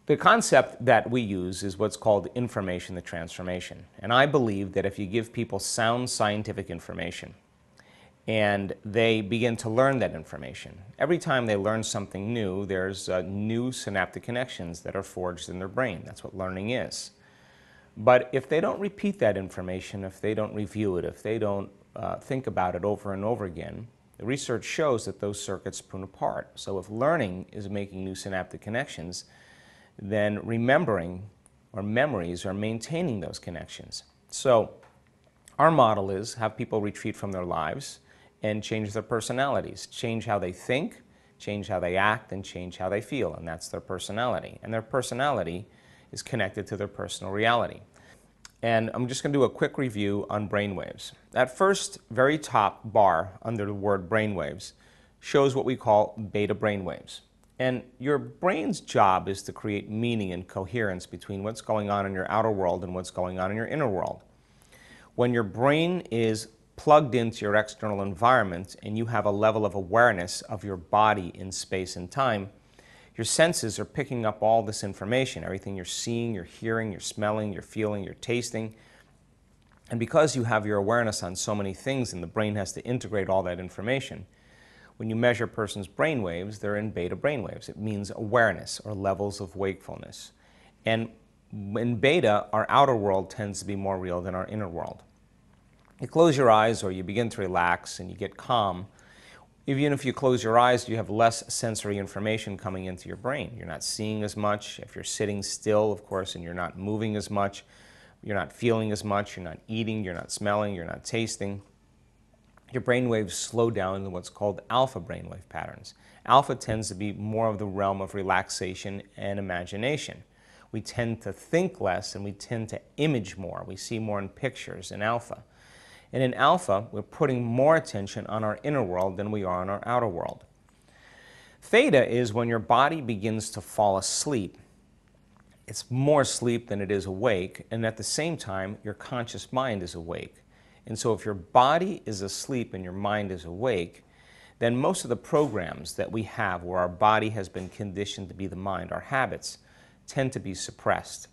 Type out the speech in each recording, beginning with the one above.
The concept that we use is what's called information to transformation. And I believe that if you give people sound scientific information and they begin to learn that information, every time they learn something new, there's new synaptic connections that are forged in their brain. That's what learning is. But if they don't repeat that information, if they don't review it, if they don't think about it over and over again, the research shows that those circuits prune apart. So if learning is making new synaptic connections, then remembering or memories are maintaining those connections. So our model is have people retreat from their lives and change their personalities, change how they think, change how they act, and change how they feel, and that's their personality. And their personality is connected to their personal reality. And I'm just going to do a quick review on brainwaves. That first very top bar under the word brainwaves shows what we call beta brainwaves. And your brain's job is to create meaning and coherence between what's going on in your outer world and what's going on in your inner world. When your brain is plugged into your external environment and you have a level of awareness of your body in space and time, your senses are picking up all this information, everything you're seeing, you're hearing, you're smelling, you're feeling, you're tasting. And because you have your awareness on so many things and the brain has to integrate all that information, when you measure a person's brain waves, they're in beta brain waves. It means awareness or levels of wakefulness. And in beta, our outer world tends to be more real than our inner world. You close your eyes or you begin to relax and you get calm. Even if you close your eyes, you have less sensory information coming into your brain. You're not seeing as much. If you're sitting still, of course, and you're not moving as much, you're not feeling as much, you're not eating, you're not smelling, you're not tasting. Your brain waves slow down into what's called alpha brainwave patterns. Alpha tends to be more of the realm of relaxation and imagination. We tend to think less and we tend to image more. We see more in pictures in alpha. And in alpha, we're putting more attention on our inner world than we are on our outer world. Theta is when your body begins to fall asleep. It's more asleep than it is awake, and at the same time, your conscious mind is awake. And so if your body is asleep and your mind is awake, then most of the programs that we have where our body has been conditioned to be the mind, our habits, tend to be suppressed.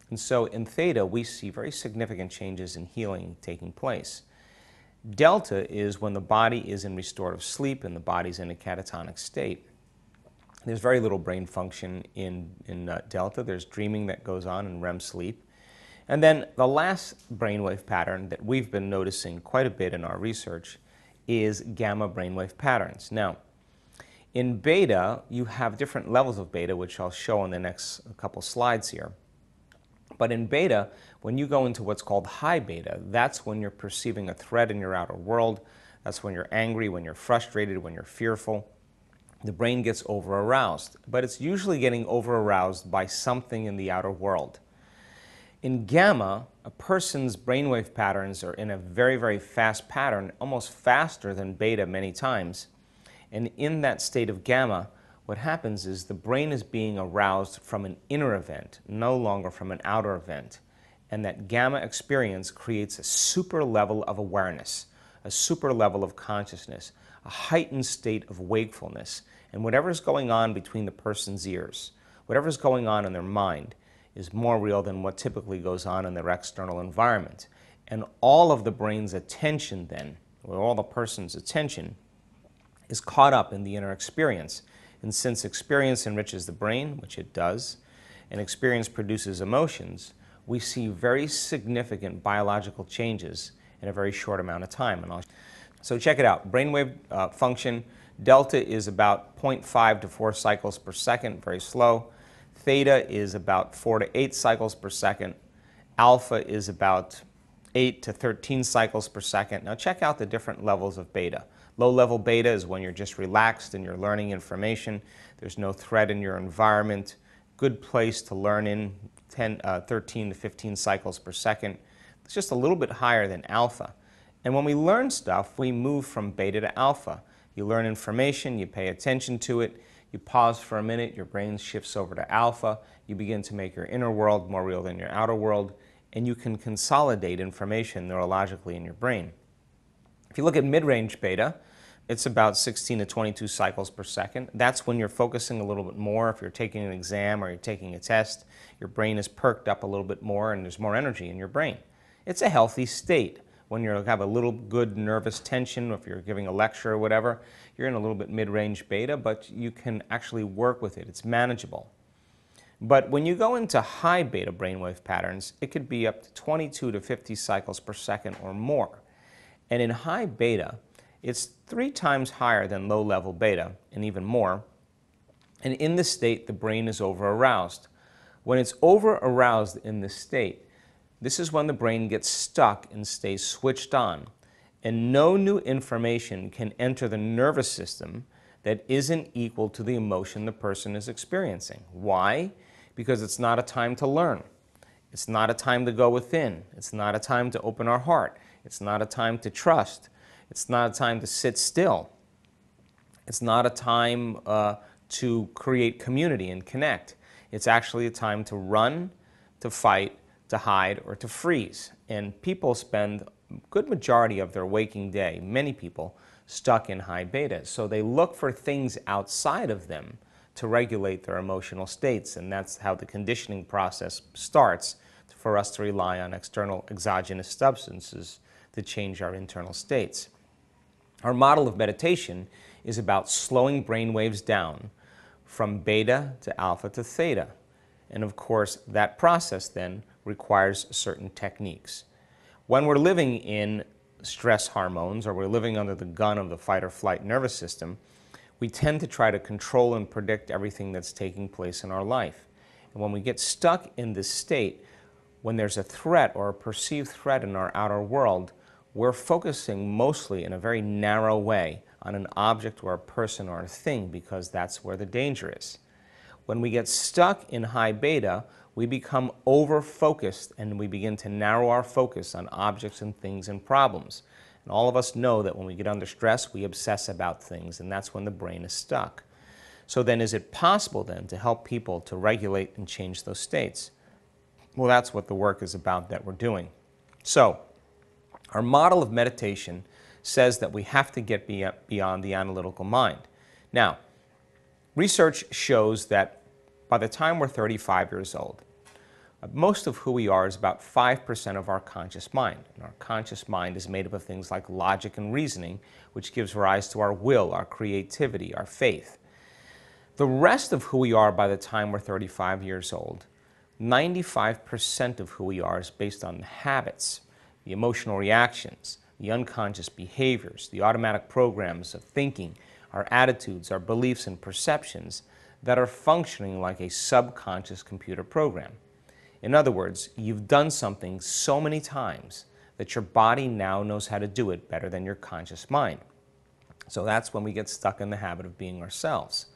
And so in theta, we see very significant changes in healing taking place. Delta is when the body is in restorative sleep and the body's in a catatonic state. There's very little brain function in delta. There's dreaming that goes on in REM sleep. And then the last brainwave pattern that we've been noticing quite a bit in our research is gamma brainwave patterns. Now, in beta, you have different levels of beta, which I'll show in the next couple slides here. But in beta, when you go into what's called high beta, that's when you're perceiving a threat in your outer world. That's when you're angry, when you're frustrated, when you're fearful. The brain gets over-aroused, but it's usually getting over-aroused by something in the outer world. In gamma, a person's brainwave patterns are in a very, very fast pattern, almost faster than beta many times. And in that state of gamma, what happens is the brain is being aroused from an inner event, no longer from an outer event. And that gamma experience creates a super level of awareness, a super level of consciousness, a heightened state of wakefulness. And whatever's going on between the person's ears, whatever's going on in their mind, is more real than what typically goes on in their external environment. And all of the brain's attention then, or all the person's attention, is caught up in the inner experience. And since experience enriches the brain, which it does, and experience produces emotions, we see very significant biological changes in a very short amount of time. So check it out. Brainwave function, delta is about 0.5 to 4 cycles per second, very slow. Theta is about 4 to 8 cycles per second. Alpha is about 8 to 13 cycles per second. Now check out the different levels of beta. Low-level beta is when you're just relaxed and you're learning information. There's no threat in your environment. Good place to learn in, 13 to 15 cycles per second. It's just a little bit higher than alpha. And when we learn stuff, we move from beta to alpha. You learn information, you pay attention to it, you pause for a minute, your brain shifts over to alpha, you begin to make your inner world more real than your outer world, and you can consolidate information neurologically in your brain. If you look at mid-range beta, It's about 16 to 22 cycles per second. That's when you're focusing a little bit more. If you're taking an exam or you're taking a test, your brain is perked up a little bit more and there's more energy in your brain. It's a healthy state. When you have a little good nervous tension, if you're giving a lecture or whatever, you're in a little bit mid-range beta, but you can actually work with it. It's manageable. But when you go into high beta brainwave patterns, it could be up to 22 to 50 cycles per second or more. And in high beta, it's 3 times higher than low-level beta, and even more. And in this state, the brain is over-aroused. When it's over-aroused in this state, this is when the brain gets stuck and stays switched on, and no new information can enter the nervous system that isn't equal to the emotion the person is experiencing. Why? Because it's not a time to learn. It's not a time to go within. It's not a time to open our heart. It's not a time to trust. It's not a time to sit still. It's not a time to create community and connect. It's actually a time to run, to fight, to hide, or to freeze. And people spend a good majority of their waking day, many people, stuck in high beta. So they look for things outside of them to regulate their emotional states, and that's how the conditioning process starts for us to rely on external exogenous substances to change our internal states. Our model of meditation is about slowing brain waves down from beta to alpha to theta. And of course, that process then requires certain techniques. When we're living in stress hormones, or we're living under the gun of the fight or flight nervous system, we tend to try to control and predict everything that's taking place in our life. And when we get stuck in this state, when there's a threat or a perceived threat in our outer world, we're focusing mostly in a very narrow way on an object or a person or a thing, because that's where the danger is. When we get stuck in high beta, we become over-focused and we begin to narrow our focus on objects and things and problems. And all of us know that when we get under stress, we obsess about things, and that's when the brain is stuck. So then, is it possible then to help people to regulate and change those states? Well, that's what the work is about that we're doing. So, our model of meditation says that we have to get beyond the analytical mind. Now, research shows that by the time we're 35 years old, most of who we are is about 5% of our conscious mind. And our conscious mind is made up of things like logic and reasoning, which gives rise to our will, our creativity, our faith. The rest of who we are by the time we're 35 years old, 95% of who we are is based on the habits, the emotional reactions, the unconscious behaviors, the automatic programs of thinking, our attitudes, our beliefs and perceptions that are functioning like a subconscious computer program. In other words, you've done something so many times that your body now knows how to do it better than your conscious mind. So that's when we get stuck in the habit of being ourselves.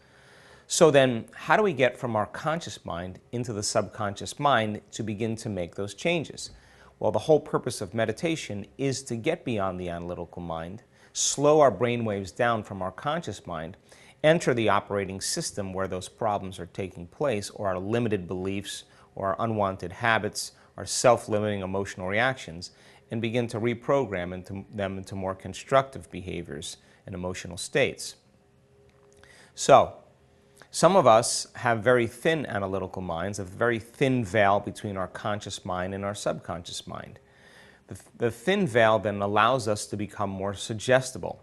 So then, how do we get from our conscious mind into the subconscious mind to begin to make those changes? Well, the whole purpose of meditation is to get beyond the analytical mind, slow our brain waves down from our conscious mind, enter the operating system where those problems are taking place, or our limited beliefs, or our unwanted habits, our self-limiting emotional reactions, and begin to reprogram them into more constructive behaviors and emotional states. So, some of us have very thin analytical minds, a very thin veil between our conscious mind and our subconscious mind. The thin veil then allows us to become more suggestible.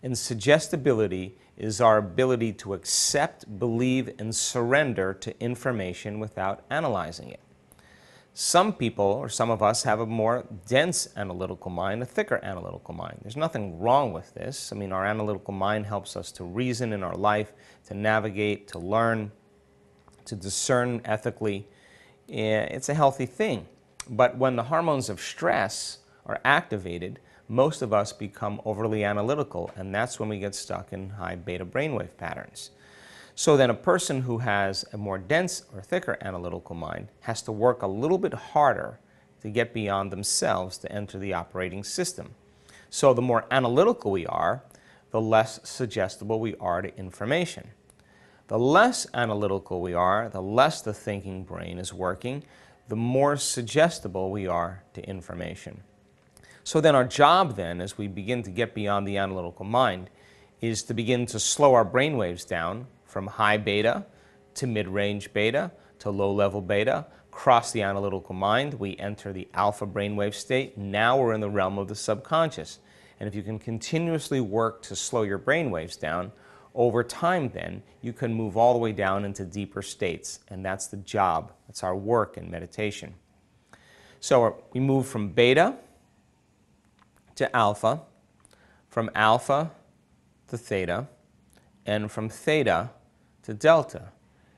And suggestibility is our ability to accept, believe, and surrender to information without analyzing it. Some people, or some of us, have a more dense analytical mind, a thicker analytical mind. There's nothing wrong with this. I mean, our analytical mind helps us to reason in our life, to navigate, to learn, to discern ethically. It's a healthy thing. But when the hormones of stress are activated, most of us become overly analytical, and that's when we get stuck in high beta brainwave patterns. So then a person who has a more dense or thicker analytical mind has to work a little bit harder to get beyond themselves to enter the operating system. So the more analytical we are, the less suggestible we are to information. The less analytical we are, the less the thinking brain is working, the more suggestible we are to information. So then our job then, as we begin to get beyond the analytical mind, is to begin to slow our brain waves down from high beta to mid-range beta to low-level beta, cross the analytical mind, we enter the alpha brainwave state. Now we're in the realm of the subconscious. And if you can continuously work to slow your brain waves down, over time then, you can move all the way down into deeper states. And that's the job. That's our work in meditation. So we move from beta to alpha, from alpha to theta, and from theta to delta.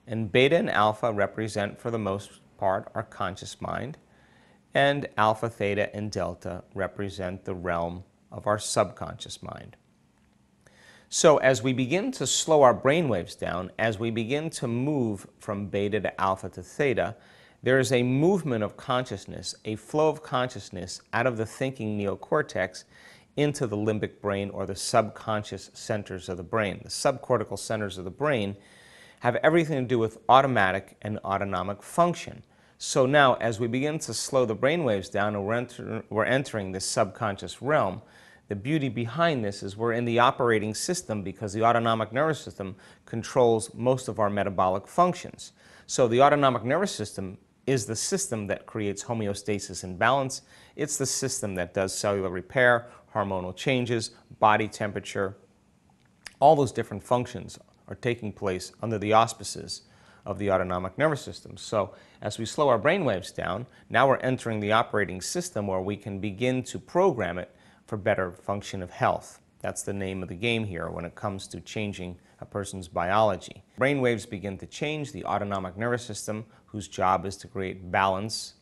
And beta and alpha represent, for the most part, our conscious mind, and alpha, theta, and delta represent the realm of our subconscious mind. So as we begin to slow our brain waves down, as we begin to move from beta to alpha to theta, there is a movement of consciousness, a flow of consciousness out of the thinking neocortex into the limbic brain, or the subconscious centers of the brain. The subcortical centers of the brain have everything to do with automatic and autonomic function. So now, as we begin to slow the brain waves down and we're entering this subconscious realm, the beauty behind this is we're in the operating system, because the autonomic nervous system controls most of our metabolic functions. So the autonomic nervous system is the system that creates homeostasis and balance. It's the system that does cellular repair, hormonal changes, body temperature. All those different functions are taking place under the auspices of the autonomic nervous system. So as we slow our brain waves down, now we're entering the operating system where we can begin to program it for better function of health. That's the name of the game here when it comes to changing a person's biology. Brain waves begin to change. The autonomic nervous system, whose job is to create balance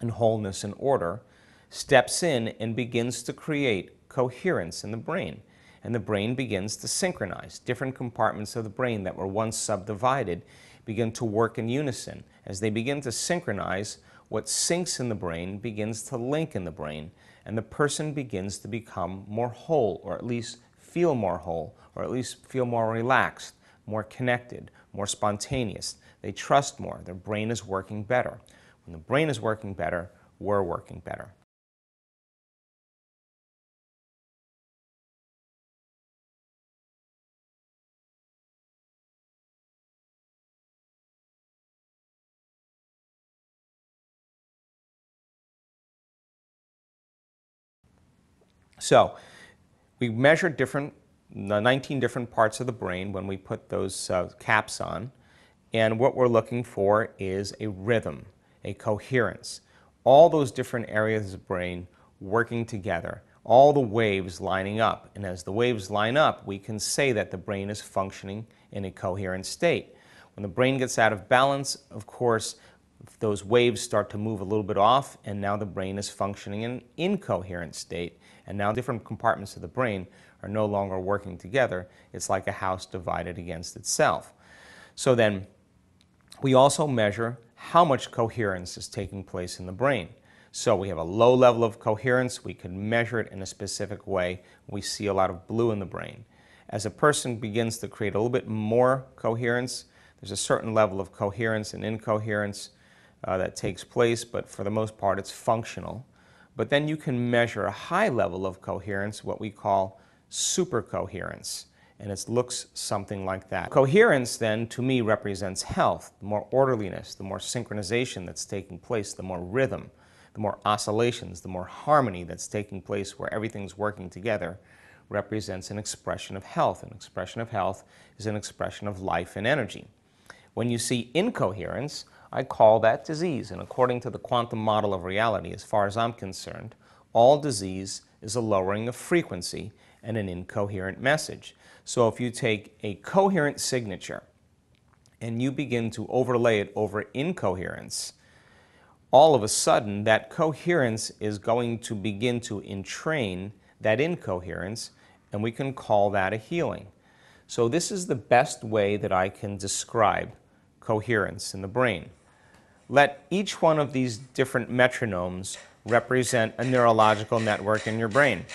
and wholeness and order, steps in and begins to create coherence in the brain. And the brain begins to synchronize. Different compartments of the brain that were once subdivided begin to work in unison. As they begin to synchronize, what syncs in the brain begins to link in the brain, and the person begins to become more whole, or at least feel more whole, or at least feel more relaxed, more connected, more spontaneous. They trust more. Their brain is working better. When the brain is working better, we're working better. So we measured 19 different parts of the brain when we put those caps on, and what we're looking for is a rhythm, a coherence. All those different areas of the brain working together, all the waves lining up, and as the waves line up, we can say that the brain is functioning in a coherent state. When the brain gets out of balance, of course, those waves start to move a little bit off, and now the brain is functioning in an incoherent state. And now different compartments of the brain are no longer working together. It's like a house divided against itself. So then we also measure how much coherence is taking place in the brain. So we have a low level of coherence. We can measure it in a specific way. We see a lot of blue in the brain. As a person begins to create a little bit more coherence, there's a certain level of coherence and incoherence that takes place, but for the most part it's functional. But then you can measure a high level of coherence, what we call supercoherence, and it looks something like that. Coherence then, to me, represents health. The more orderliness, the more synchronization that's taking place, the more rhythm, the more oscillations, the more harmony that's taking place where everything's working together, represents an expression of health. An expression of health is an expression of life and energy. When you see incoherence, I call that disease, and according to the quantum model of reality, as far as I'm concerned, all disease is a lowering of frequency and an incoherent message. So if you take a coherent signature and you begin to overlay it over incoherence, all of a sudden that coherence is going to begin to entrain that incoherence, and we can call that a healing. So this is the best way that I can describe coherence in the brain. Let each one of these different metronomes represent a neurological network in your brain.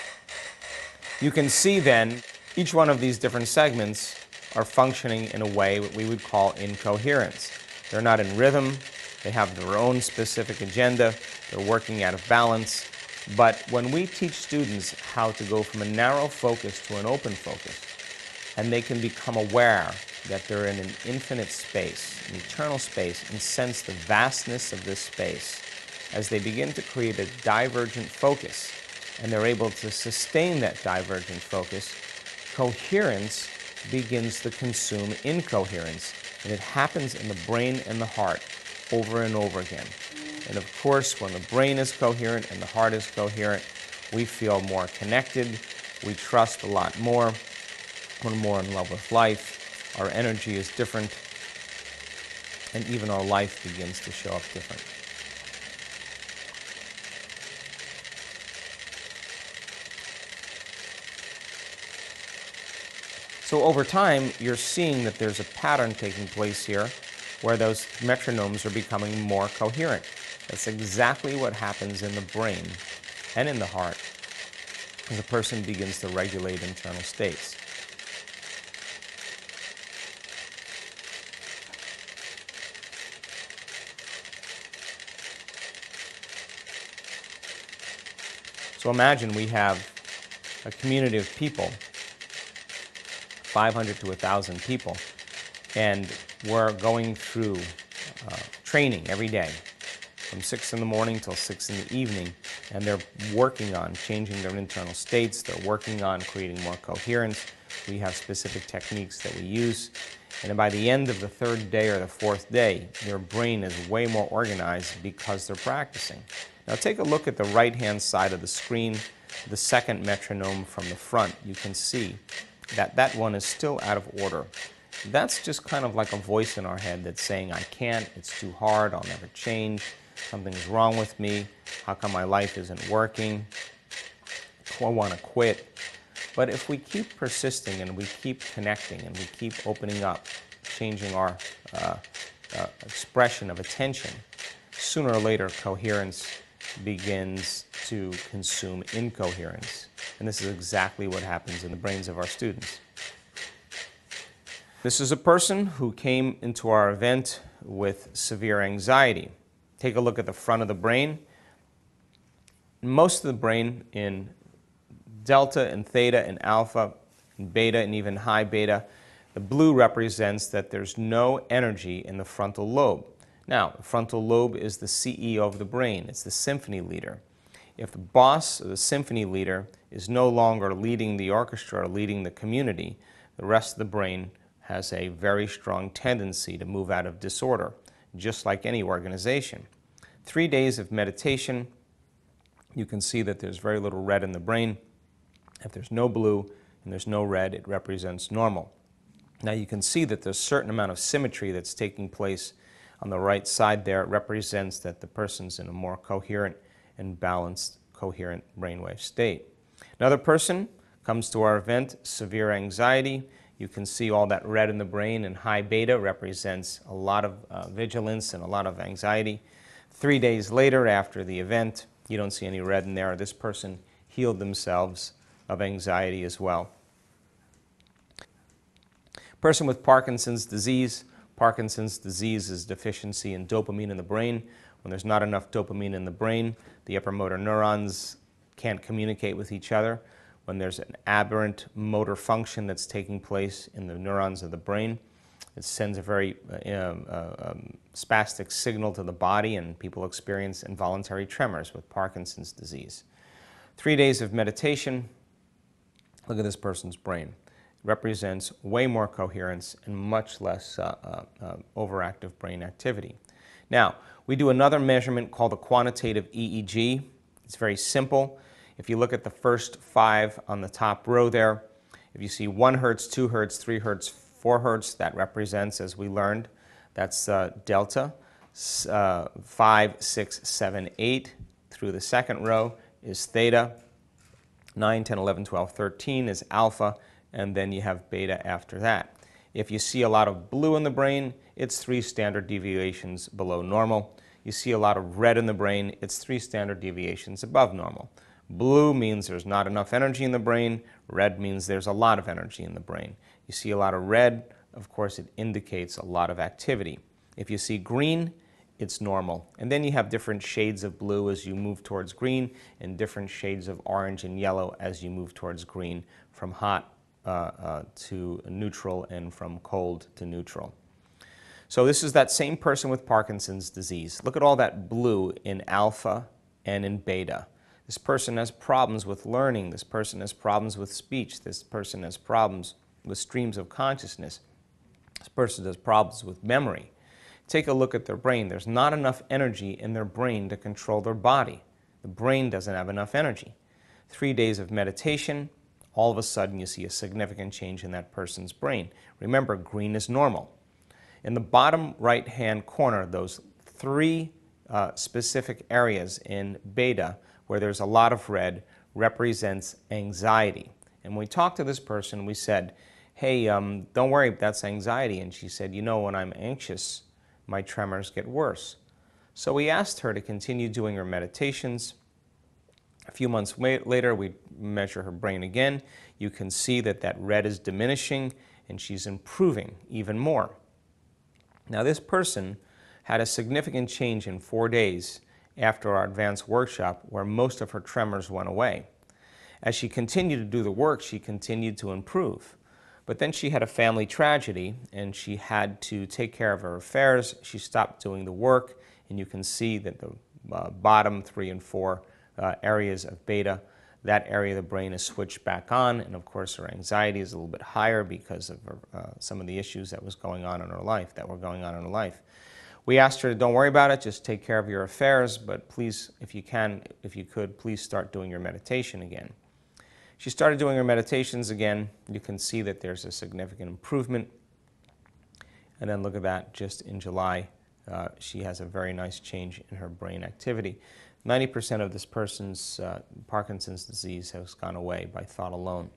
You can see then each one of these different segments are functioning in a way what we would call incoherence. They're not in rhythm, they have their own specific agenda, they're working out of balance, But when we teach students how to go from a narrow focus to an open focus, and they can become aware that they're in an infinite space, an eternal space, and sense the vastness of this space, as they begin to create a divergent focus, and they're able to sustain that divergent focus, coherence begins to consume incoherence, and it happens in the brain and the heart over and over again. And of course, when the brain is coherent and the heart is coherent, we feel more connected, we trust a lot more, we're more in love with life, our energy is different, and even our life begins to show up different. So over time, you're seeing that there's a pattern taking place here where those metronomes are becoming more coherent. That's exactly what happens in the brain and in the heart as a person begins to regulate internal states. So imagine we have a community of people, 500 to 1,000 people, and we're going through training every day from 6 in the morning till 6 in the evening, and they're working on changing their internal states, they're working on creating more coherence. We have specific techniques that we use, and by the end of the third day or the fourth day, their brain is way more organized because they're practicing. Now take a look at the right-hand side of the screen, the second metronome from the front. You can see that that one is still out of order. That's just kind of like a voice in our head that's saying, I can't, it's too hard, I'll never change, something's wrong with me, how come my life isn't working, I want to quit. But if we keep persisting and we keep connecting and we keep opening up, changing our expression of attention, sooner or later coherence begins to consume incoherence. And this is exactly what happens in the brains of our students. This is a person who came into our event with severe anxiety. Take a look at the front of the brain. Most of the brain in delta and theta and alpha and beta and even high beta, the blue represents that there's no energy in the frontal lobe. Now, the frontal lobe is the CEO of the brain. It's the symphony leader. If the boss or the symphony leader is no longer leading the orchestra or leading the community, the rest of the brain has a very strong tendency to move out of disorder, just like any organization. 3 days of meditation, you can see that there's very little red in the brain. If there's no blue and there's no red, it represents normal. Now you can see that there's a certain amount of symmetry that's taking place on the right side there. It represents that the person's in a more coherent and balanced, coherent brainwave state. Another person comes to our event, severe anxiety. You can see all that red in the brain, and high beta represents a lot of vigilance and a lot of anxiety. 3 days later after the event, you don't see any red in there. This person healed themselves of anxiety as well. Person with Parkinson's disease. Parkinson's disease is deficiency in dopamine in the brain. When there's not enough dopamine in the brain, the upper motor neurons can't communicate with each other. When there's an aberrant motor function that's taking place in the neurons of the brain, it sends a very spastic signal to the body, and people experience involuntary tremors with Parkinson's disease. 3 days of meditation. Look at this person's brain. It represents way more coherence and much less overactive brain activity. Now, we do another measurement called a quantitative EEG. It's very simple. If you look at the first 5 on the top row there, if you see 1 hertz, 2 hertz, 3 hertz, 4 hertz, that represents, as we learned, that's delta. 5, 6, 7, 8 through the second row is theta. 9, 10, 11, 12, 13 is alpha, and then you have beta after that. If you see a lot of blue in the brain, it's 3 standard deviations below normal. You see a lot of red in the brain, it's 3 standard deviations above normal. Blue means there's not enough energy in the brain. Red means there's a lot of energy in the brain. You see a lot of red, of course, it indicates a lot of activity. If you see green, it's normal. And then you have different shades of blue as you move towards green, and different shades of orange and yellow as you move towards green, from hot to neutral and from cold to neutral. So this is that same person with Parkinson's disease. Look at all that blue in alpha and in beta. This person has problems with learning. This person has problems with speech. This person has problems with streams of consciousness. This person has problems with memory. Take a look at their brain. There's not enough energy in their brain to control their body. The brain doesn't have enough energy. 3 days of meditation, all of a sudden you see a significant change in that person's brain. Remember, green is normal. In the bottom right-hand corner, those 3 specific areas in beta where there's a lot of red represents anxiety. And when we talked to this person, we said, hey, don't worry, that's anxiety. And she said, you know, when I'm anxious, my tremors get worse. So we asked her to continue doing her meditations. A few months later, we measure her brain again. You can see that that red is diminishing, and she's improving even more. Now, this person had a significant change in 4 days after our advanced workshop, where most of her tremors went away. As she continued to do the work, she continued to improve. But then she had a family tragedy, and she had to take care of her affairs. She stopped doing the work, and you can see that the bottom 3 and 4 areas of beta, that area of the brain is switched back on, and of course her anxiety is a little bit higher because of her, some of the issues that were going on in her life. We asked her, don't worry about it, just take care of your affairs, but please, if you could, please start doing your meditation again. She started doing her meditations again. You can see that there's a significant improvement. And then look at that, just in July, she has a very nice change in her brain activity. 90% of this person's Parkinson's disease has gone away by thought alone.